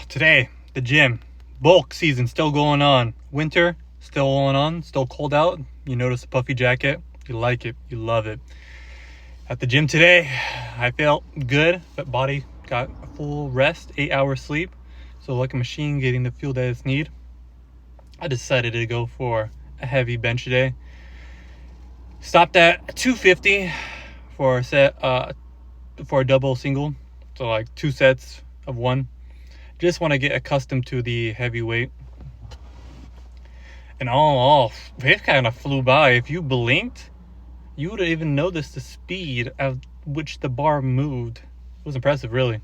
Today, the gym. Bulk season still going on. Winter still going on. Still cold out. You notice a puffy jacket. You like it. You love it. At the gym today, I felt good, but body got a full rest, 8 hours sleep. So like a machine getting the fuel that it's need. I decided to go for a heavy bench today. Stopped at 250 for a set, for a double single. So like 2 sets of 1. Just want to get accustomed to the heavy weight. And it kind of flew by. If you blinked, you would have even noticed the speed at which the bar moved. It was impressive, really.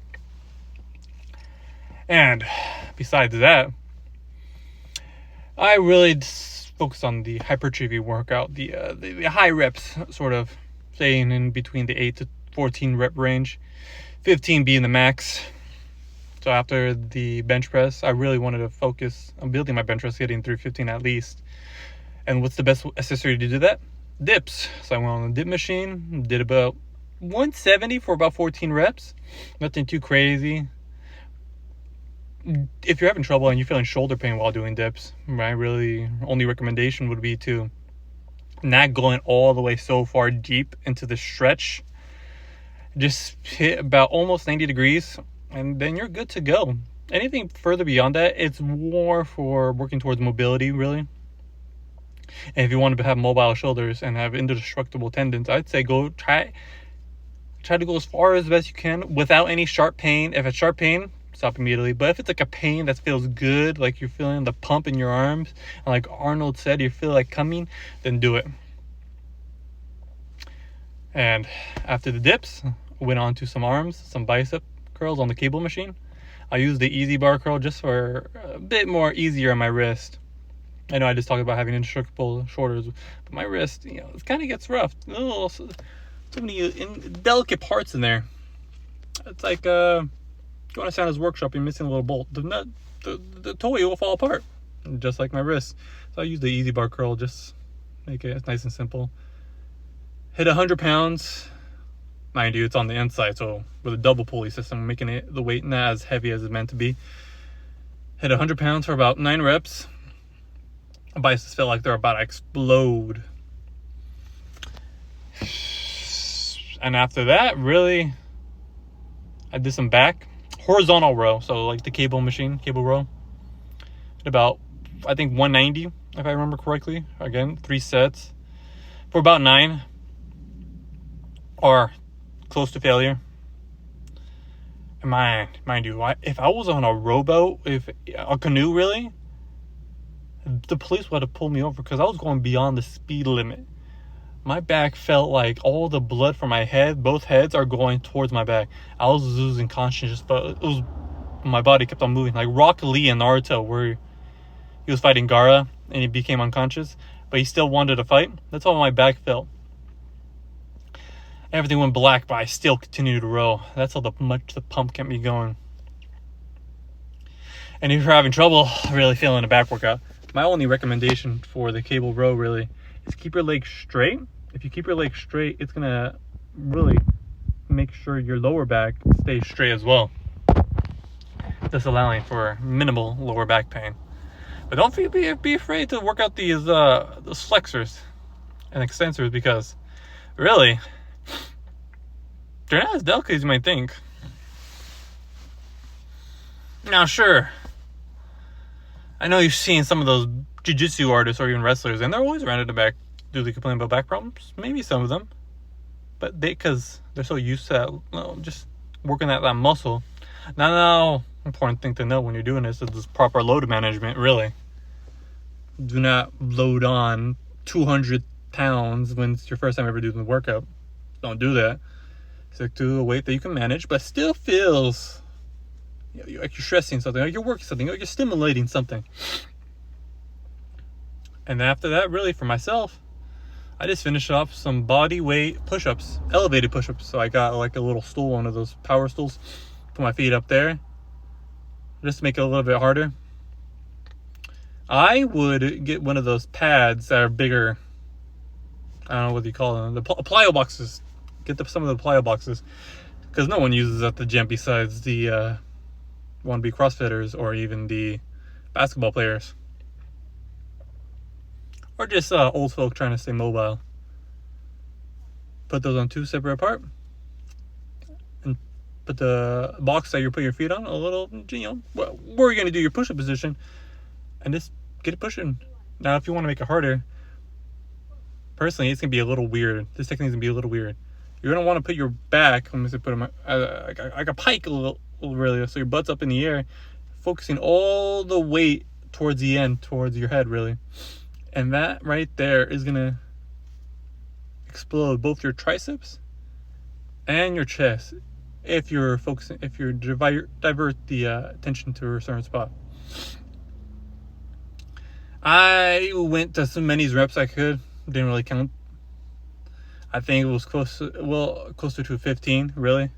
And besides that, I really focused on the hypertrophy workout, the high reps, sort of staying in between the 8 to 14 rep range, 15 being the max. So after the bench press, I really wanted to focus on building my bench press, getting through 15 at least. And what's the best accessory to do that? Dips. So I went on the dip machine, did about 170 for about 14 reps. Nothing too crazy. If you're having trouble and you're feeling shoulder pain while doing dips, my really only recommendation would be to not going all the way so far deep into the stretch. Just hit about almost 90 degrees. And then you're good to go. Anything further beyond that, it's more for working towards mobility, really. And if you want to have mobile shoulders and have indestructible tendons, I'd say go try to go as far as best you can without any sharp pain. If it's sharp pain, stop immediately. But if it's like a pain that feels good, like you're feeling the pump in your arms, and like Arnold said, you feel like coming, then do it. And after the dips, went on to some arms, some bicep curls on the cable machine. I use the easy bar curl just for a bit more easier on my wrist. I know I just talked about having indestructible shoulders, but my wrist, it kind of gets rough. So many delicate parts in there. It's like going to Santa's workshop, you're missing a little bolt. The toy will fall apart, just like my wrist. So I use the easy bar curl, just make it nice and simple. Hit 100 pounds. Mind you, it's on the inside, so with a double pulley system, making it the weight not as heavy as it's meant to be. Hit 100 pounds for about 9 reps. My biceps feel like they're about to explode. And after that, really, I did some back. Horizontal row, so like the cable row. At about, I think 190, if I remember correctly. Again, 3 sets. For about 9. Or close to failure. And mind you, if I was on a rowboat, if a canoe really, the police would have pulled me over because I was going beyond the speed limit. My back felt like all the blood from my head, both heads are going towards my back. I was losing consciousness, but my body kept on moving. Like Rock Lee in Naruto, where he was fighting Gaara and he became unconscious, but he still wanted to fight. That's how my back felt. Everything went black, but I still continued to row. That's how much the pump kept me going. And if you're having trouble really feeling a back workout, my only recommendation for the cable row really is keep your legs straight. If you keep your legs straight, it's going to really make sure your lower back stays straight as well. Thus allowing for minimal lower back pain. But don't be afraid to work out these flexors and extensors, because really, they're not as delicate as you might think. Now, sure, I know you've seen some of those jiu-jitsu artists or even wrestlers, and they're always around in the back. Do they complain about back problems? Maybe some of them. But because they're so used to that, just working that muscle. Now, important thing to know when you're doing this is proper load management, really. Do not load on 200 pounds when it's your first time ever doing the workout. Don't do that. Stick to a weight that you can manage, but still feels like you're stressing something, or you're working something, or you're stimulating something. And after that, really, for myself, I just finished off some body weight push-ups, elevated push-ups. So I got like a little stool, one of those power stools, put my feet up there, just to make it a little bit harder. I would get one of those pads that are bigger. I don't know what you call them. The plyo boxes. Get some of the plyo boxes, because no one uses at the gym besides the want to be CrossFitters or even the basketball players. Or just old folk trying to stay mobile. Put those on 2 separate apart. And put the box that you're putting your feet on a little, where you're going to do your push-up position. And just get it pushing. Now, if you want to make it harder, personally, it's going to be a little weird. This technique is going to be a little weird. You're going to want to put your back, I'm going to put it like a pike a little really. So your butt's up in the air, focusing all the weight towards the end, towards your head, really. And that right there is going to explode both your triceps and your chest if you're focusing, if you divert the attention to a certain spot. I went to as many reps I could. Didn't really count. I think it was closer to 15, really.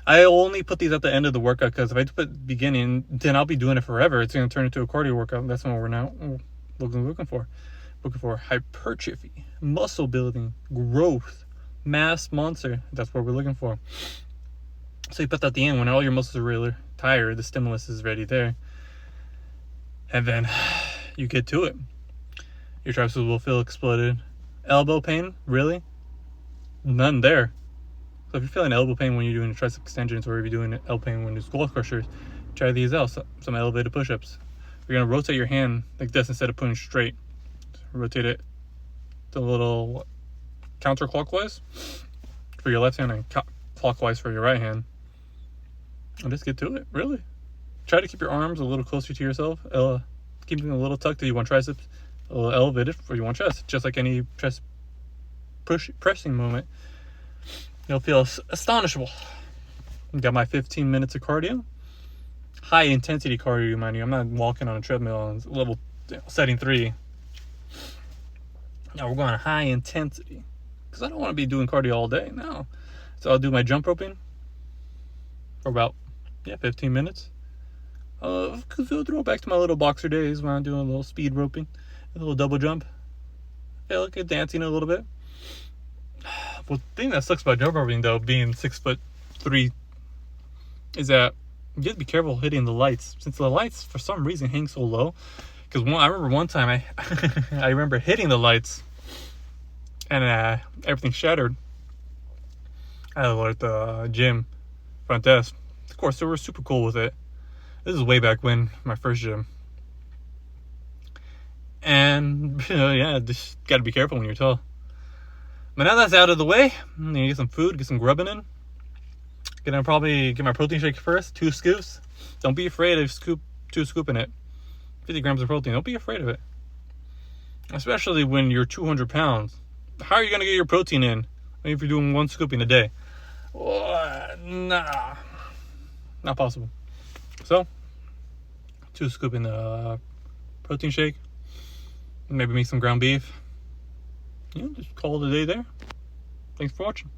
I only put these at the end of the workout because if I put the beginning, then I'll be doing it forever. It's going to turn into a cardio workout. That's what we're now looking for. Looking for hypertrophy, muscle building, growth, mass monster. That's what we're looking for. So you put that at the end when all your muscles are really tired. The stimulus is ready there. And then you get to it. Your triceps will feel exploded. Elbow pain, really? None there. So if you're feeling elbow pain when you're doing tricep extensions, or if you're doing elbow pain when you're skull crushers, try these out. Some elevated push-ups. You're going to rotate your hand like this instead of putting straight. Rotate it a little counterclockwise for your left hand and clockwise for your right hand. And just get to it, really. Try to keep your arms a little closer to yourself. Keep them a little tucked if you want triceps, a little elevated if you want chest. Just like any chest pressing movement. You'll feel astonishable. Got my 15 minutes of cardio. High intensity cardio, mind you. I'm not walking on a treadmill on level setting 3. Now we're going high intensity because I don't want to be doing cardio all day. No. So I'll do my jump roping for about 15 minutes. Because it'll throw back to my little boxer days when I'm doing a little speed roping, a little double jump. I look at dancing a little bit. Well, the thing that sucks about jump roping, though, being 6'3", is that you have to be careful hitting the lights. Since the lights, for some reason, hang so low. Because I remember one time I remember hitting the lights and everything shattered. I was at the gym front desk. Of course, they were super cool with it. This is way back when, my first gym. And, just got to be careful when you're tall. But now that's out of the way, I'm going to get some food, get some grubbing in. Gonna probably get my protein shake first, 2 scoops. Don't be afraid of scooping it. 50 grams of protein, don't be afraid of it. Especially when you're 200 pounds. How are you going to get your protein in if you're doing 1 scooping a day? Nah, not possible. So, 2 scooping the protein shake. Maybe make some ground beef. Just call it a day there. Thanks for watching.